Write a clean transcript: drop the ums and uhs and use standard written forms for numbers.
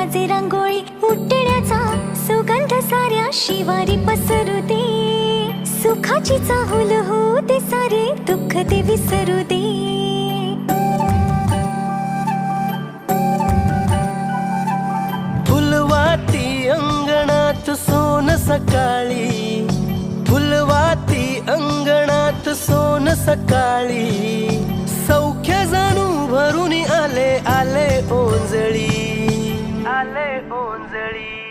वाजे रांगोळी उठण्याचा सुगंध साऱ्या शिवारी पसरू दे सुखाची चाहुल होऊ दे सारे दुःख ते विसरू दे फुलवाती अंगणात सोन सकाळी फुलवाती अंगणात सोन सकाळी सौख्य जाणू भरून आले आले ओंजळी आले ओंजळी